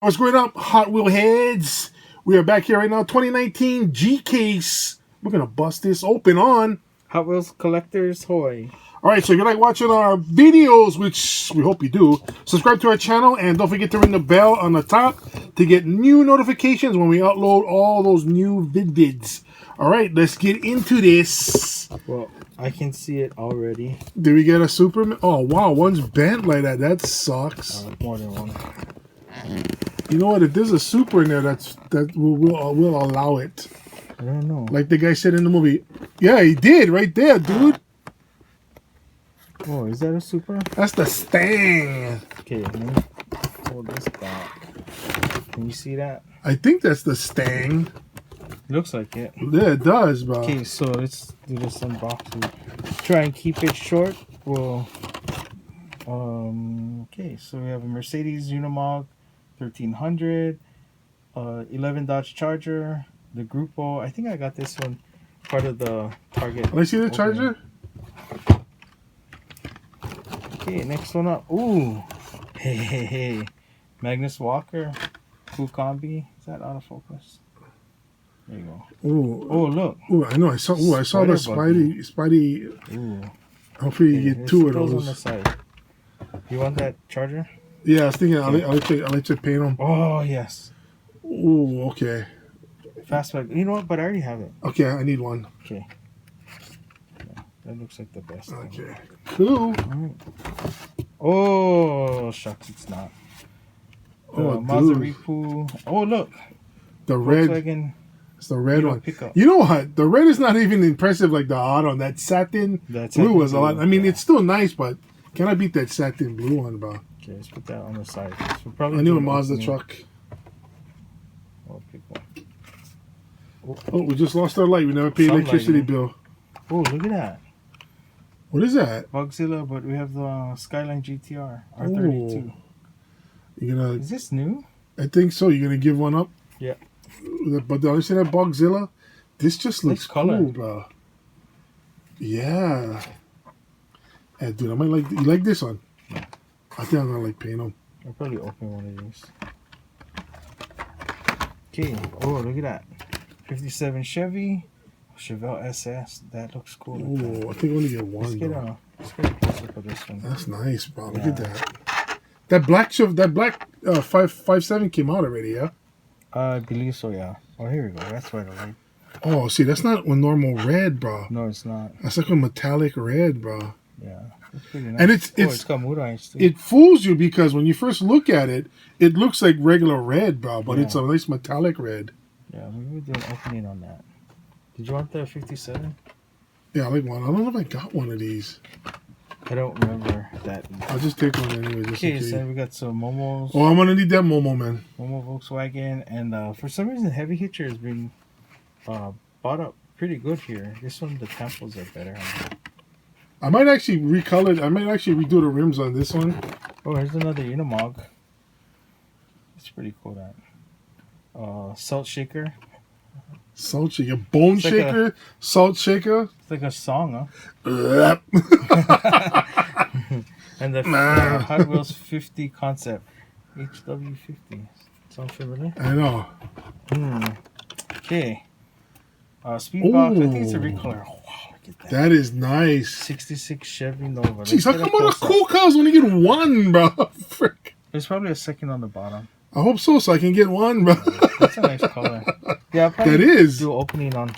What's going up, Hot Wheel heads? We are back here right now, 2019 G case. We're gonna bust this open on Hot Wheels Collectors Hoy. All right, so if you like watching our videos, which we hope you do, subscribe to our channel and don't forget to ring the bell on the top to get new notifications when we upload all those new vids. All right, let's get into this. Well, I can see it already. Did we get a Superman? Oh wow, one's bent like that. That sucks. More than one. You know what? If there's a super in there, we'll allow it. I don't know. Like the guy said in the movie. Yeah, he did right there, dude. Oh, is that a super? That's the Stang. Okay, let me hold this back. Can you see that? I think that's the Stang. Looks like it. Yeah, it does, bro. Okay, so let's do this unboxing. Try and keep it short. Well, okay, so we have a Mercedes Unimog 1300, 11 Dodge Charger, the Grupo. I think I got this one part of the Target. Let me see the Charger. Okay, next one up. Ooh, hey. Magnus Walker, cool combi. Is that out of focus? There you go. Ooh. Oh, look. Ooh, I know. I saw the Spidey. Ooh. Hopefully you get two of those. On the side. You want that Charger? Yeah, I was thinking I'll let you paint them. Oh, yes. Ooh, okay. Fastback. You know what? But I already have it. Okay, I need one. Okay. Yeah, that looks like the best. Okay. Cool. All right. Oh, shucks, it's not. Oh, Mazaripu. Oh, look. The red. Volkswagen. It's the red one. Pickup. You know what? The red is not even impressive like the auto. That satin blue was a lot. I mean, it's still nice, but can I beat that satin blue one, bro? Okay, let's put that on the side. We'll probably I need a Mazda truck. Oh, pick one. Oh, we just lost our light. We never paid electricity bill. Oh, look at that. What is that? Bugzilla, but we have the Skyline GTR R32. You gonna? Is this new? I think so. You're gonna give one up? Yeah. But the other side of Bugzilla, this just looks color. cool, bro. Yeah. Hey, dude, I might like. You like this one? Yeah. I think I'm gonna like paint them. I'll probably open one of these. Okay. Oh, look at that. 57 Chevy. Chevelle SS. That looks cool. Oh, I think we only get one. Let's get a closer for this one. That's nice, bro. Look at that. That black 557 came out already, yeah? I believe so, yeah. Oh, here we go. That's right away. Oh, see, that's not a normal red, bro. No, it's not. That's like a metallic red, bro. Yeah, that's pretty nice. And it's got mood eyes too. It fools you because when you first look at it, it looks like regular red, bro, but it's a nice metallic red. Yeah, we would do an opening on that. Did you want the 57? Yeah, I like one. I don't know if I got one of these. I don't remember that. I'll just take one anyway. Okay, so we got some Momos. Oh, I'm gonna need that Momo, man. Momo Volkswagen, and for some reason, Heavy Hitcher has been bought up pretty good here. This one, the temples are better. I might actually recolor. I might actually redo the rims on this one. Oh, here's another Unimog. It's pretty cool. That salt shaker. Salt shaker, bone shaker, salt shaker. It's like a song, huh? And the Hot Wheels 50 concept, HW50. Sound familiar? I know. Okay. Speedbox. I think it's a recolor. Wow, look at that. That is nice. 66 Chevy Nova. Jeez, how come all the cool cars only get one, bro? Frick. There's probably a second on the bottom. I hope so I can get one, bro. That's a nice color. Yeah, that is. Do opening on.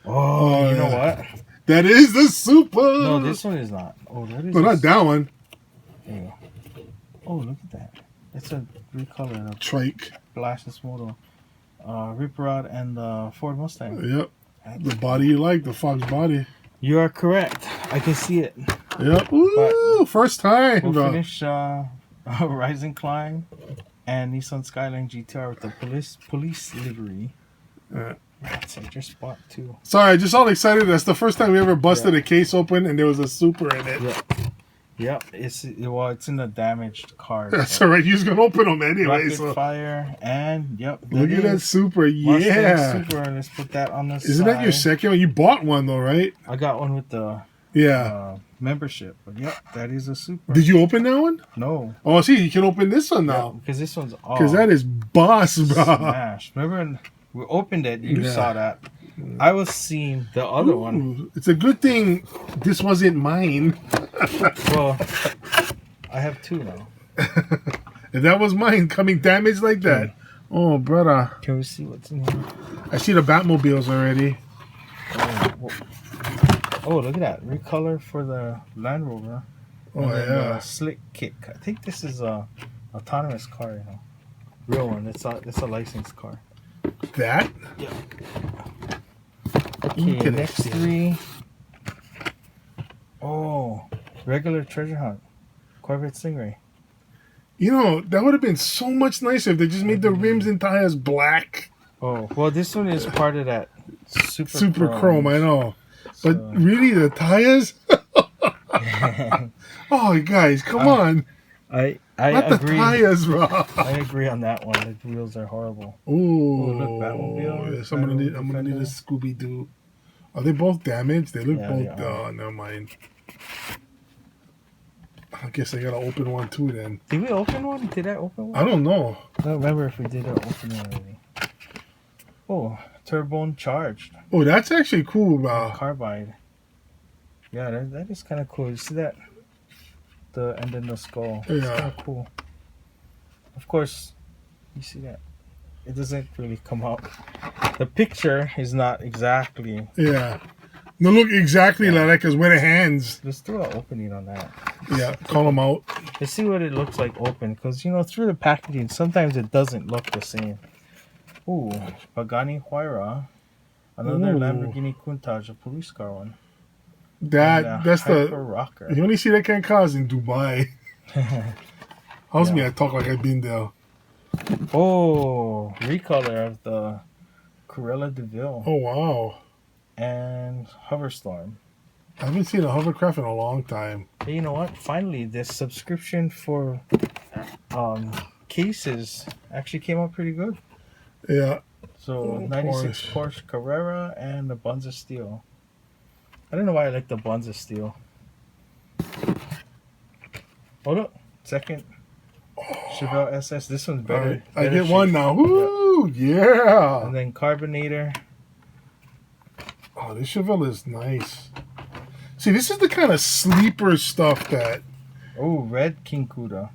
Oh, you know what? That is the super. No, this one is not. Oh, that is. No, not that one. There you go. Oh, look at that. That's a recolor. Trike. Blashless model. Ripper Rod and the Ford Mustang. Yep. The body you like, the Fox body. You are correct. I can see it. Yep. Ooh, first time. We'll finish Rise and Climb and Nissan Skyline GTR with the police livery. Rats, I just bought two. Sorry, just all excited. That's the first time we ever busted a case open and there was a super in it. Yep. It's in the damaged car. That's all right. You're just gonna open them anyway. Rocket Fire and look at that super. Yeah. Mustang super. Let's put that on the side. Isn't that your second one? You bought one though, right? I got one with the membership. But yep, that is a Super. Did you open that one? No. Oh, see, you can open this one now. Because this one's all Because that is boss, bro. smashed. Remember when we opened it, you saw that. I was seeing the other one. It's a good thing this wasn't mine. Well, I have two now. If that was mine coming damaged like that. Oh, brother. Can we see what's in here? I see the Batmobiles already. Oh, look at that. Recolor for the Land Rover. Oh, And then, yeah. Slick Kick. I think this is a autonomous car, you know. Real one. It's a licensed car. That? Yeah. Okay, next three. Oh, regular treasure hunt. Corvette Stingray. You know, that would have been so much nicer if they just made the rims and tires black. Oh, well, this one is part of that Super chrome, I know. But really, the tires? Oh, guys, come on. I Not agree. the tires, bro. I agree on that one. The wheels are horrible. Ooh. Look, Batmobile. Yes, I'm gonna need a Scooby-Doo. Are they both damaged? They look both. They are. Oh, never mind. I guess I gotta open one too then. Did we open one? Did I open one? I don't know. I don't remember if we did open one already. Oh, turbone charged. Oh, that's actually cool, bro. Carbide. Yeah, that is kind of cool. You see that? And then the skull. It's Yeah. kind of cool. Of course, you see that. It doesn't really come out. The picture is not exactly. Yeah. No, look exactly like that because we're the hands. Let's do an opening on that. Yeah, call them out. Let's see what it looks like open. Because, you know, through the packaging, sometimes it doesn't look the same. Ooh, Pagani Huayra. Another Ooh. Lamborghini Countach, a police car one. That's Hyper the. Rocker. You only see that kind of cars in Dubai. How's me? I talk like I've been there. Oh, recolor of the Cruella de Vil Oh, wow. and Hoverstorm. I haven't seen a hovercraft in a long time. Hey, you know what? Finally, this subscription for cases actually came out pretty good. Yeah. So 96 Porsche Carrera and the Bunza Steel. I don't know why I like the Bunza Steel. Hold up. Second. Chevelle SS. This one's better. Right. I better get shape. one now. Woo! Yeah. And then Carbonator. Oh, this Chevelle is nice. See, this is the kind of sleeper stuff that. Oh, Red King Cuda.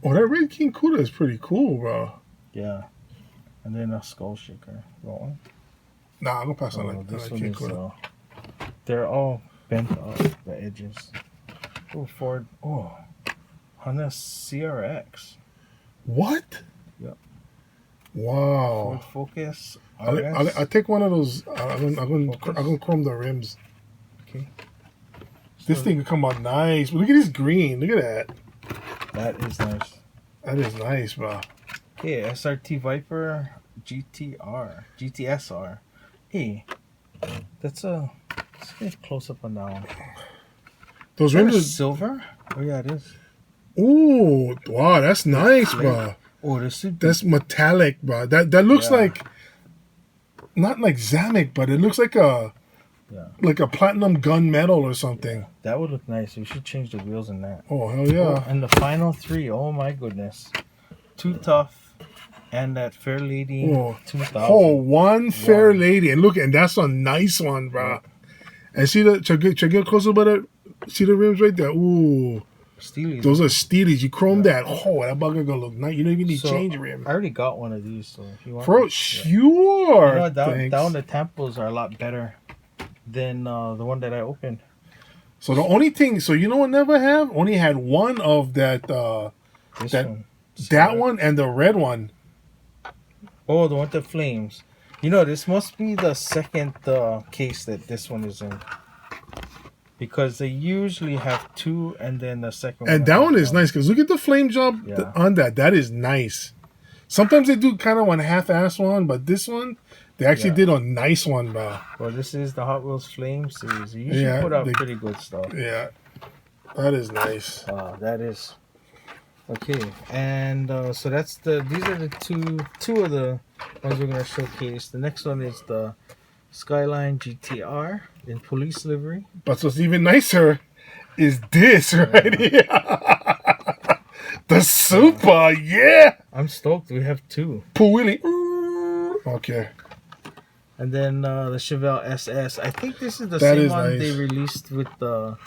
Oh, that Red King Cuda is pretty cool, bro. Yeah. And then a Skull Shaker. That one. Nah, I'm gonna pass on that. This That one King is, Cuda. they're all bent off the edges. Oh, Ford. Oh, Honda CRX. What? Yep. Wow. Ford Focus. I'll take one of those. I'm gonna chrome the rims. Okay. This thing could come out nice. Look at this green. Look at that. That is nice. That is nice, bro. Okay, SRT Viper GTSR. Hey, let's get close up on that one. Those Is that rims a are. silver? Oh yeah, it is. Ooh, wow, that's nice, bro. Oh, That's metallic, bro. That looks like not like Zamek, but it looks like a platinum gunmetal or something. That would look nice. We should change the wheels in that. Oh hell yeah! Oh, and the final three. Oh my goodness. Too Tough and that Fair Lady 2000. Oh, one Fair Lady, and look, and that's a nice one, bro. And see the check it closer, but see the rims right there. Ooh, Steelies. those are Steelies. You chrome that. Oh, that bugger gonna look nice. You don't even need change rim. I already got one of these, so if you want. Bro, sure. You know, that one, the tempos are a lot better than the one that I opened. So the only thing, you know what? Never have only had one of that. That one and the red one. Oh, the one with the flames. You know, this must be the second case that this one is in. Because they usually have two and then the second one. And that one is nice because look at the flame job on that. That is nice. Sometimes they do kind of one half-ass one, but this one, they actually did a nice one, bro. Well, this is the Hot Wheels Flame series. They usually put out pretty good stuff. Yeah. That is nice. That is. Okay, and so these are the two of the ones we're gonna showcase. The next one is the Skyline GTR in police livery. But what's even nicer, is this right here. The Super, yeah. I'm stoked. We have two. Pool wheelie. Okay. And then the Chevelle SS. I think this is the That same is one nice. they released with the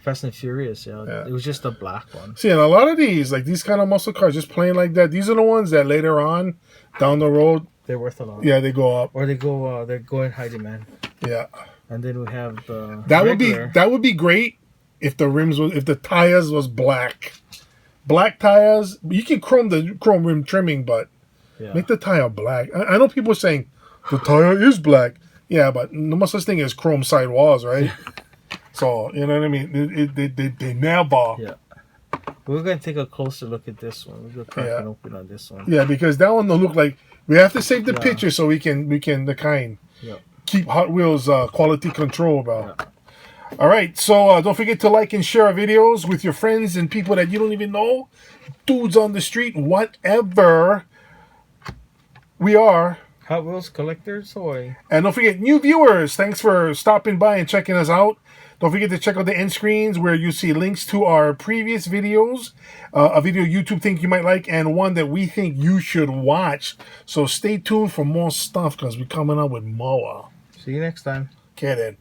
Fast and Furious. Yeah, it was just a black one. See, and a lot of these, like these kind of muscle cars, just plain like that. These are the ones that later on, down the road, They're worth a lot. yeah, they go up. Or they go. They're going high demand. Yeah. And then we have the That regular. would be great if the rims was if the tires was black. Black tires, you can chrome the chrome rim trimming, but make the tire black. I know people are saying the tire is black. Yeah, but no such thing as chrome sidewalls, right? So you know what I mean. They never. Yeah. We're gonna take a closer look at this one. We're gonna crack it open on this one. Yeah, because that one don't look like. We have to save the picture so we can the kind keep Hot Wheels quality control about. Yeah. All right, so don't forget to like and share our videos with your friends and people that you don't even know, dudes on the street, whatever. We are Hot Wheels collectors, hoy. And don't forget, new viewers, thanks for stopping by and checking us out. Don't forget to check out the end screens where you see links to our previous videos, a video YouTube think you might like, and one that we think you should watch. So stay tuned for more stuff because we're coming up with more. See you next time. Okay then.